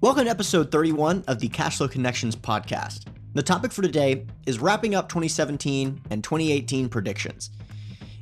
Welcome to episode 31 of the Cashflow Connections podcast. The topic for today is wrapping up 2017 and 2018 predictions.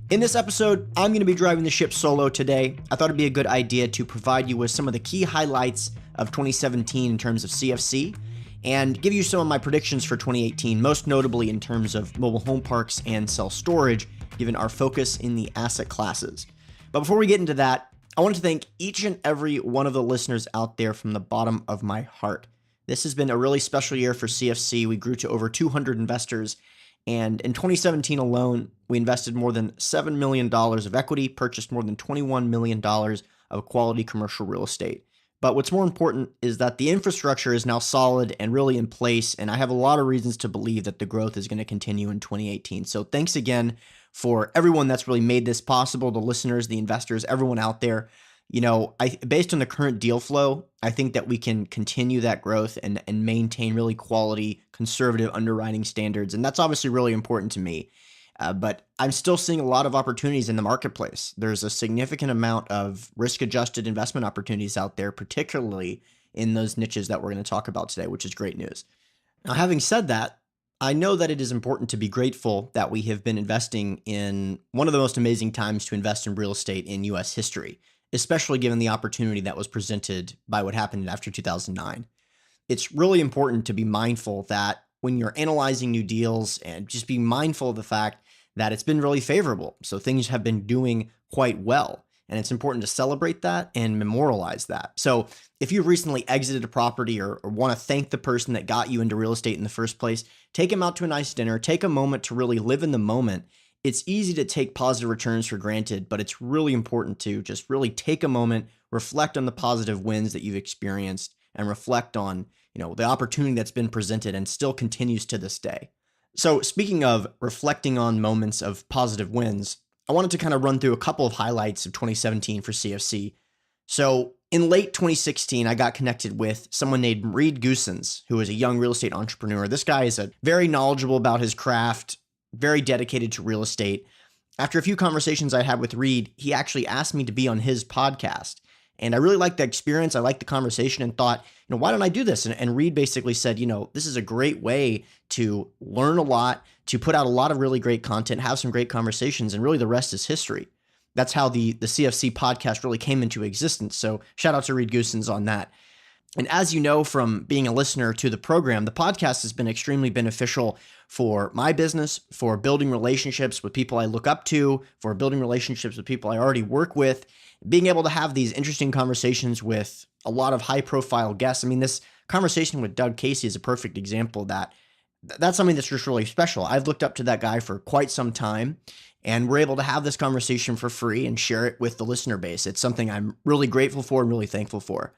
In this episode, I'm going to be driving the ship solo today. I thought it'd be a good idea to provide you with some of the key highlights of 2017 in terms of CFC and give you some of my predictions for 2018, most notably in terms of mobile home parks and self-storage, given our focus in the asset classes. But before we get into that, I want to thank each and every one of the listeners out there from the bottom of my heart. This has been a really special year for CFC. We grew to over 200 investors, and in 2017 alone, we invested more than $7 million of equity, purchased more than $21 million of quality commercial real estate. But what's more important is that the infrastructure is now solid and really in place, and I have a lot of reasons to believe that the growth is going to continue in 2018. So thanks again for everyone that's really made this possible, the listeners, the investors, everyone out there. You know, based on the current deal flow, I think that we can continue that growth and maintain really quality, conservative underwriting standards. And that's obviously really important to me. But I'm still seeing a lot of opportunities in the marketplace. There's a significant amount of risk-adjusted investment opportunities out there, particularly in those niches that we're going to talk about today, which is great news. Now, having said that, I know that it is important to be grateful that we have been investing in one of the most amazing times to invest in real estate in U.S. history, especially given the opportunity that was presented by what happened after 2009. It's really important to be mindful that when you're analyzing new deals, and just be mindful of the fact that it's been really favorable. So things have been doing quite well. And it's important to celebrate that and memorialize that. So if you've recently exited a property or want to thank the person that got you into real estate in the first place, take them out to a nice dinner, take a moment to really live in the moment. It's easy to take positive returns for granted, but it's really important to just really take a moment, reflect on the positive wins that you've experienced, and reflect on, the opportunity that's been presented and still continues to this day. So speaking of reflecting on moments of positive wins, I wanted to kind of run through a couple of highlights of 2017 for CFC. So in late 2016, I got connected with someone named Reed Goosens, who is a young real estate entrepreneur. This guy is very knowledgeable about his craft, very dedicated to real estate. After a few conversations I had with Reed, he actually asked me to be on his podcast. And I really liked the experience. I liked the conversation and thought, why don't I do this? And Reed basically said, this is a great way to learn a lot, to put out a lot of really great content, have some great conversations, and really the rest is history. That's how the CFC podcast really came into existence. So shout out to Reed Goosens on that. And as you know from being a listener to the program, the podcast has been extremely beneficial for my business, for building relationships with people I look up to, for building relationships with people I already work with, being able to have these interesting conversations with a lot of high-profile guests. I mean, this conversation with Doug Casey is a perfect example of that. That's something that's just really special. I've looked up to that guy for quite some time, and we're able to have this conversation for free and share it with the listener base. It's something I'm really grateful for and really thankful for.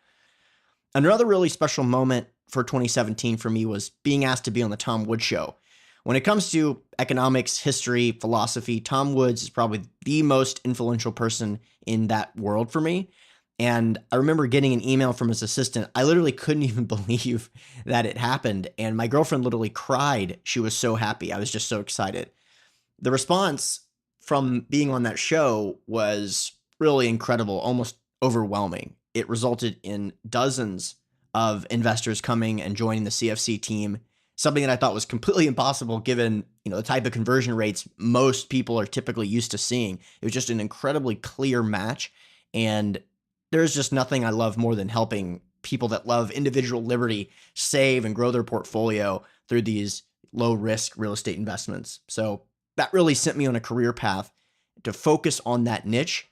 Another really special moment for 2017 for me was being asked to be on the Tom Woods Show. When it comes to economics, history, philosophy, Tom Woods is probably the most influential person in that world for me. And I remember getting an email from his assistant. I literally couldn't even believe that it happened. And my girlfriend literally cried. She was so happy. I was just so excited. The response from being on that show was really incredible, almost overwhelming. It resulted in dozens of investors coming and joining the CFC team, something that I thought was completely impossible given, the type of conversion rates most people are typically used to seeing. It was just an incredibly clear match. And there's just nothing I love more than helping people that love individual liberty save and grow their portfolio through these low-risk real estate investments. So that really sent me on a career path to focus on that niche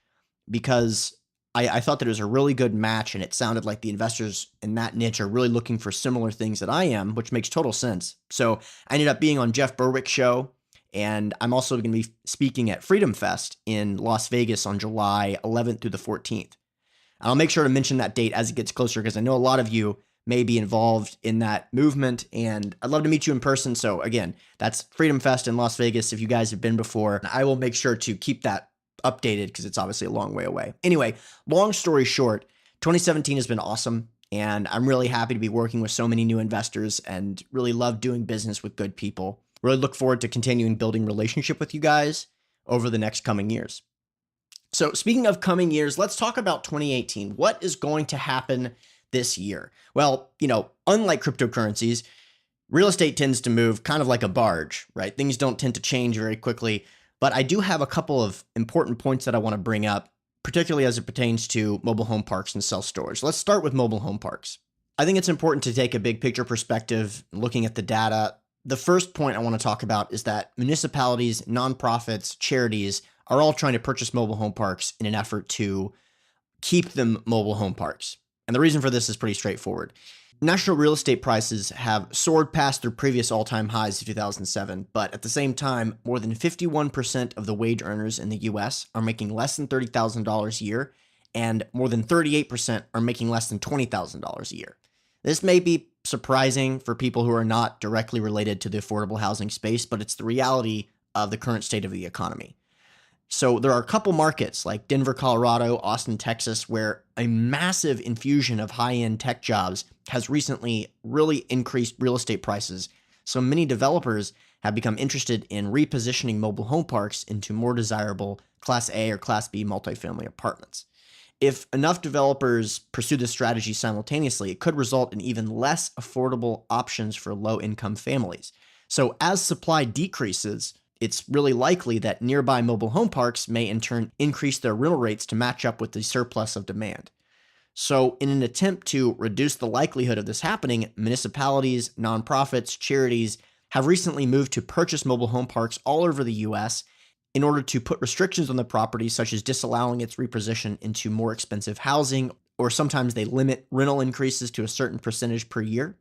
because I thought that it was a really good match, and it sounded like the investors in that niche are really looking for similar things that I am, which makes total sense. So I ended up being on Jeff Berwick's show, and I'm also going to be speaking at Freedom Fest in Las Vegas on July 11th through the 14th. I'll make sure to mention that date as it gets closer because I know a lot of you may be involved in that movement, and I'd love to meet you in person. So again, that's Freedom Fest in Las Vegas. If you guys have been before, I will make sure to keep that updated because it's obviously a long way away. Anyway, long story short, 2017 has been awesome, and I'm really happy to be working with so many new investors and really love doing business with good people. Really look forward to continuing building relationship with you guys over the next coming years. So speaking of coming years, let's talk about 2018. What is going to happen this year? Well, unlike cryptocurrencies, real estate tends to move kind of like a barge, right? Things don't tend to change very quickly. But I do have a couple of important points that I want to bring up, particularly as it pertains to mobile home parks and self-storage. Let's start with mobile home parks. I think it's important to take a big picture perspective, looking at the data. The first point I want to talk about is that municipalities, nonprofits, charities are all trying to purchase mobile home parks in an effort to keep them mobile home parks. And the reason for this is pretty straightforward. National real estate prices have soared past their previous all-time highs of 2007, but at the same time, more than 51% of the wage earners in the US are making less than $30,000 a year, and more than 38% are making less than $20,000 a year. This may be surprising for people who are not directly related to the affordable housing space, but it's the reality of the current state of the economy. So there are a couple markets like Denver, Colorado, Austin, Texas, where a massive infusion of high-end tech jobs has recently really increased real estate prices. So many developers have become interested in repositioning mobile home parks into more desirable Class A or Class B multifamily apartments. If enough developers pursue this strategy simultaneously, it could result in even less affordable options for low-income families. So as supply decreases, it's really likely that nearby mobile home parks may in turn increase their rental rates to match up with the surplus of demand. So in an attempt to reduce the likelihood of this happening, municipalities, nonprofits, charities have recently moved to purchase mobile home parks all over the US in order to put restrictions on the property, such as disallowing its reposition into more expensive housing, or sometimes they limit rental increases to a certain percentage per year.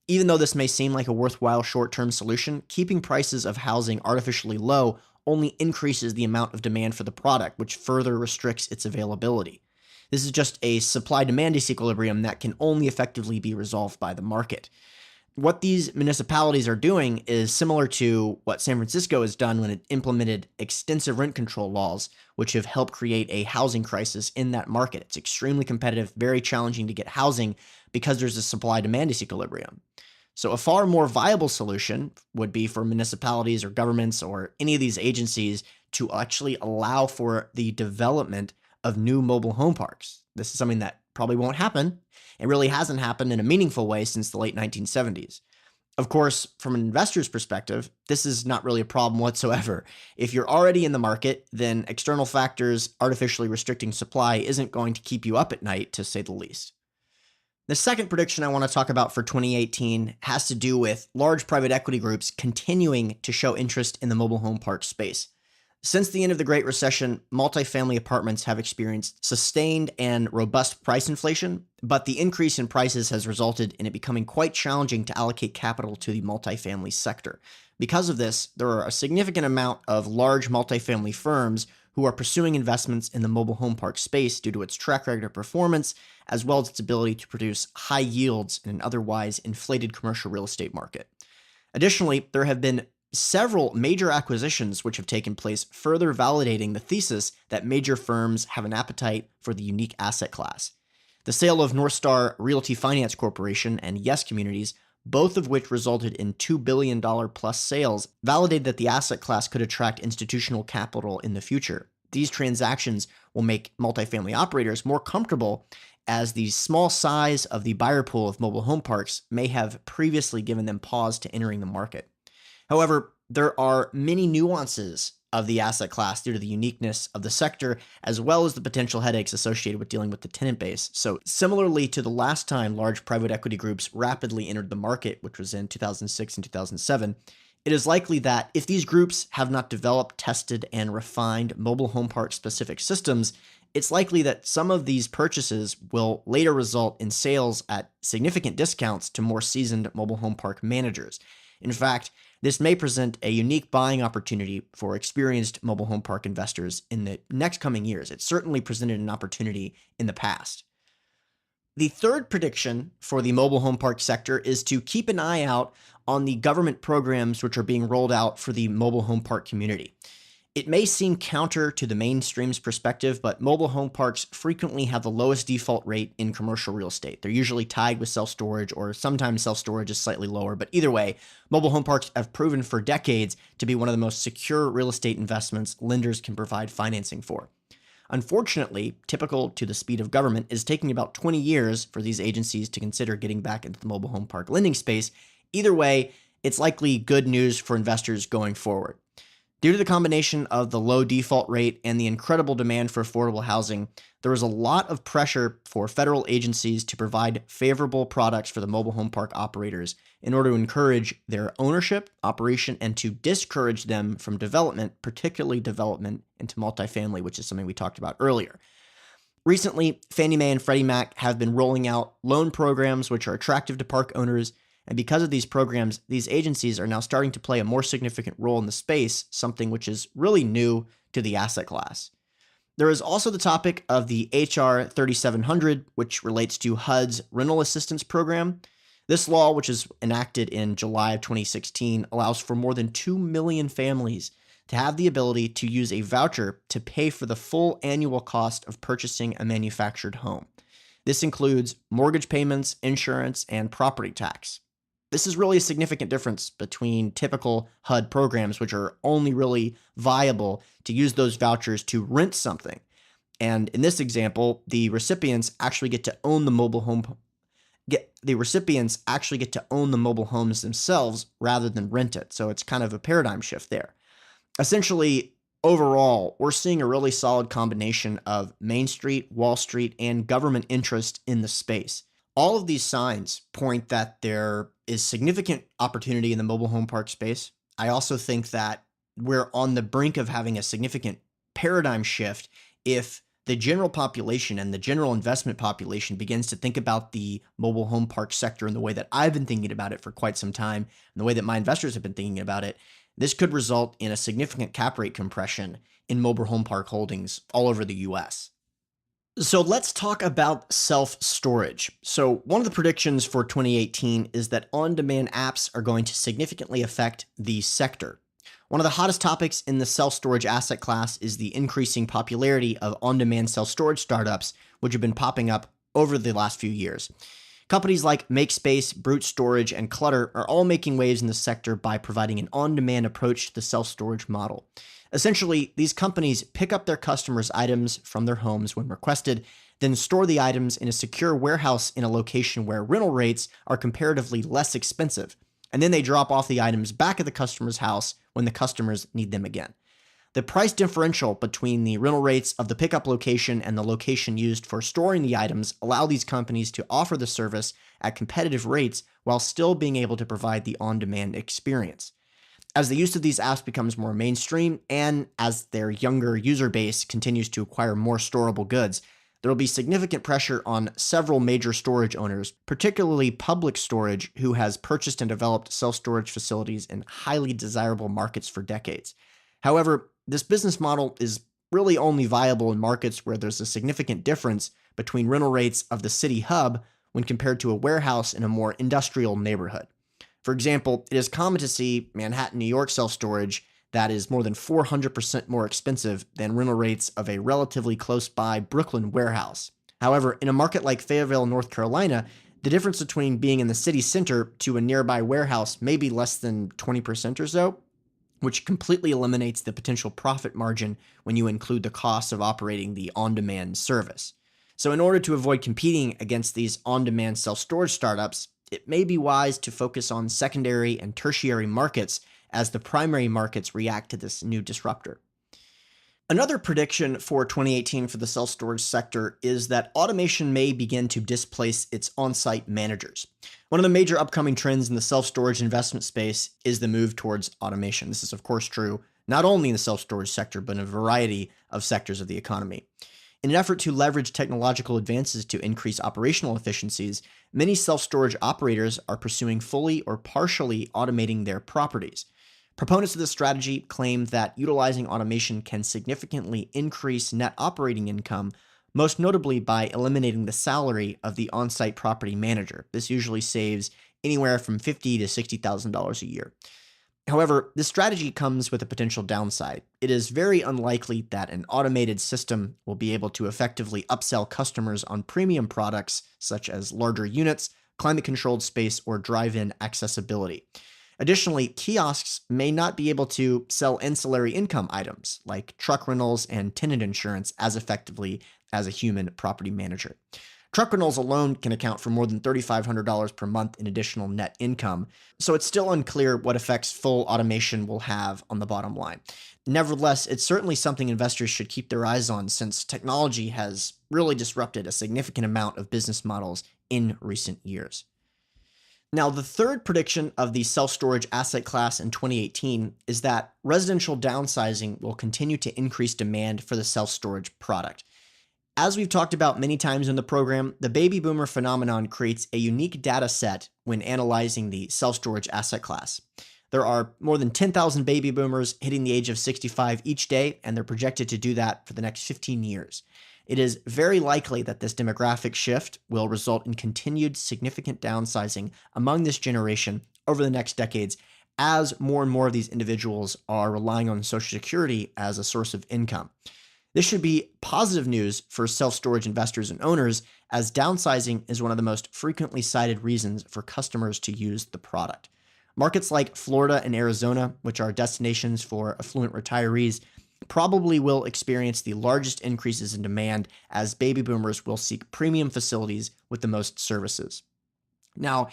Even though this may seem like a worthwhile short-term solution, keeping prices of housing artificially low only increases the amount of demand for the product, which further restricts its availability. This is just a supply-demand disequilibrium that can only effectively be resolved by the market. What these municipalities are doing is similar to what San Francisco has done when it implemented extensive rent control laws, which have helped create a housing crisis in that market. It's extremely competitive, very challenging to get housing because there's a supply-demand disequilibrium. So a far more viable solution would be for municipalities or governments or any of these agencies to actually allow for the development of new mobile home parks. This is something that probably won't happen. It really hasn't happened in a meaningful way since the late 1970s. Of course, from an investor's perspective, this is not really a problem whatsoever. If you're already in the market, then external factors artificially restricting supply isn't going to keep you up at night, to say the least. The second prediction I want to talk about for 2018 has to do with large private equity groups continuing to show interest in the mobile home park space. Since the end of the Great Recession, multifamily apartments have experienced sustained and robust price inflation, but the increase in prices has resulted in it becoming quite challenging to allocate capital to the multifamily sector. Because of this, there are a significant amount of large multifamily firms who are pursuing investments in the mobile home park space due to its track record of performance, as well as its ability to produce high yields in an otherwise inflated commercial real estate market. Additionally, there have been several major acquisitions which have taken place, further validating the thesis that major firms have an appetite for the unique asset class. The sale of Northstar Realty Finance Corporation and Yes Communities, both of which resulted in $2 billion plus sales, validated that the asset class could attract institutional capital in the future. These transactions will make multifamily operators more comfortable, as the small size of the buyer pool of mobile home parks may have previously given them pause to entering the market. However, there are many nuances of the asset class due to the uniqueness of the sector, as well as the potential headaches associated with dealing with the tenant base. So similarly to the last time large private equity groups rapidly entered the market, which was in 2006 and 2007, it is likely that if these groups have not developed, tested, and refined mobile home park specific systems, it's likely that some of these purchases will later result in sales at significant discounts to more seasoned mobile home park managers. In fact, this may present a unique buying opportunity for experienced mobile home park investors in the next coming years. It certainly presented an opportunity in the past. The third prediction for the mobile home park sector is to keep an eye out on the government programs which are being rolled out for the mobile home park community. It may seem counter to the mainstream's perspective, but mobile home parks frequently have the lowest default rate in commercial real estate. They're usually tied with self-storage, or sometimes self-storage is slightly lower. But either way, mobile home parks have proven for decades to be one of the most secure real estate investments lenders can provide financing for. Unfortunately, typical to the speed of government, is taking about 20 years for these agencies to consider getting back into the mobile home park lending space. Either way, it's likely good news for investors going forward. Due to the combination of the low default rate and the incredible demand for affordable housing, there is a lot of pressure for federal agencies to provide favorable products for the mobile home park operators in order to encourage their ownership, operation, and to discourage them from development, particularly development into multifamily, which is something we talked about earlier. Recently, Fannie Mae and Freddie Mac have been rolling out loan programs which are attractive to park owners. And because of these programs, these agencies are now starting to play a more significant role in the space, something which is really new to the asset class. There is also the topic of the HR 3700, which relates to HUD's rental assistance program. This law, which was enacted in July of 2016, allows for more than 2 million families to have the ability to use a voucher to pay for the full annual cost of purchasing a manufactured home. This includes mortgage payments, insurance, and property tax. This is really a significant difference between typical HUD programs, which are only really viable to use those vouchers to rent something. And in this example, the recipients actually get to own the mobile home. The recipients actually get to own the mobile homes themselves rather than rent it. So it's kind of a paradigm shift there. Essentially, overall, we're seeing a really solid combination of Main Street, Wall Street, and government interest in the space. All of these signs point that there is significant opportunity in the mobile home park space. I also think that we're on the brink of having a significant paradigm shift if the general population and the general investment population begins to think about the mobile home park sector in the way that I've been thinking about it for quite some time, and the way that my investors have been thinking about it. This could result in a significant cap rate compression in mobile home park holdings all over the US. So let's talk about self-storage. So one of the predictions for 2018 is that on-demand apps are going to significantly affect the sector. One of the hottest topics in the self-storage asset class is the increasing popularity of on-demand self-storage startups, which have been popping up over the last few years. Companies like MakeSpace, Brute Storage, and Clutter are all making waves in the sector by providing an on-demand approach to the self-storage model. Essentially, these companies pick up their customers' items from their homes when requested, then store the items in a secure warehouse in a location where rental rates are comparatively less expensive, and then they drop off the items back at the customer's house when the customers need them again. The price differential between the rental rates of the pickup location and the location used for storing the items allow these companies to offer the service at competitive rates while still being able to provide the on-demand experience. As the use of these apps becomes more mainstream and as their younger user base continues to acquire more storable goods, there will be significant pressure on several major storage owners, particularly Public Storage, who has purchased and developed self-storage facilities in highly desirable markets for decades. However, this business model is really only viable in markets where there's a significant difference between rental rates of the city hub when compared to a warehouse in a more industrial neighborhood. For example, it is common to see Manhattan, New York self-storage that is more than 400% more expensive than rental rates of a relatively close-by Brooklyn warehouse. However, in a market like Fayetteville, North Carolina, the difference between being in the city center to a nearby warehouse may be less than 20% or so, which completely eliminates the potential profit margin when you include the cost of operating the on-demand service. So in order to avoid competing against these on-demand self-storage startups, it may be wise to focus on secondary and tertiary markets as the primary markets react to this new disruptor. Another prediction for 2018 for the self-storage sector is that automation may begin to displace its on-site managers. One of the major upcoming trends in the self-storage investment space is the move towards automation. This is, of course, true not only in the self-storage sector, but in a variety of sectors of the economy. In an effort to leverage technological advances to increase operational efficiencies, many self-storage operators are pursuing fully or partially automating their properties. Proponents of this strategy claim that utilizing automation can significantly increase net operating income, most notably by eliminating the salary of the on-site property manager. This usually saves anywhere from $50,000 to $60,000 a year. However, this strategy comes with a potential downside. It is very unlikely that an automated system will be able to effectively upsell customers on premium products such as larger units, climate-controlled space, or drive-in accessibility. Additionally, kiosks may not be able to sell ancillary income items like truck rentals and tenant insurance as effectively as a human property manager. Truck rentals alone can account for more than $3,500 per month in additional net income, so it's still unclear what effects full automation will have on the bottom line. Nevertheless, it's certainly something investors should keep their eyes on since technology has really disrupted a significant amount of business models in recent years. Now, the third prediction of the self-storage asset class in 2018 is that residential downsizing will continue to increase demand for the self-storage product. As we've talked about many times in the program, the baby boomer phenomenon creates a unique data set when analyzing the self-storage asset class. There are more than 10,000 baby boomers hitting the age of 65 each day, and they're projected to do that for the next 15 years. It is very likely that this demographic shift will result in continued significant downsizing among this generation over the next decades as more and more of these individuals are relying on Social Security as a source of income. This should be positive news for self-storage investors and owners, as downsizing is one of the most frequently cited reasons for customers to use the product. Markets like Florida and Arizona, which are destinations for affluent retirees, probably will experience the largest increases in demand as baby boomers will seek premium facilities with the most services. Now,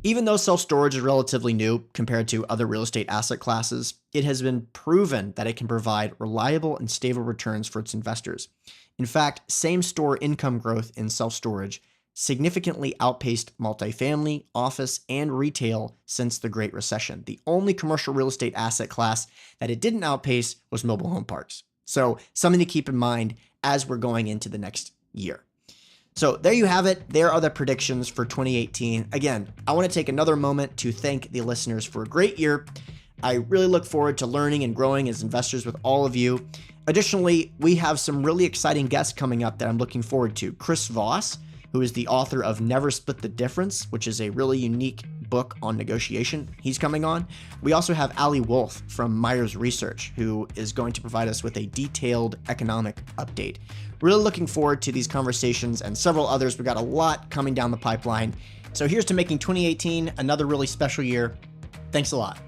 even though self-storage is relatively new compared to other real estate asset classes, it has been proven that it can provide reliable and stable returns for its investors. In fact, same-store income growth in self-storage significantly outpaced multifamily, office, and retail since the Great Recession. The only commercial real estate asset class that it didn't outpace was mobile home parks. So something to keep in mind as we're going into the next year. So there you have it. There are the predictions for 2018. Again, I want to take another moment to thank the listeners for a great year. I really look forward to learning and growing as investors with all of you. Additionally, we have some really exciting guests coming up that I'm looking forward to. Chris Voss, who is the author of Never Split the Difference, which is a really unique book on negotiation. He's coming on. We also have Ali Wolf from Myers Research, who is going to provide us with a detailed economic update. Really looking forward to these conversations and several others. We've got a lot coming down the pipeline. So here's to making 2018 another really special year. Thanks a lot.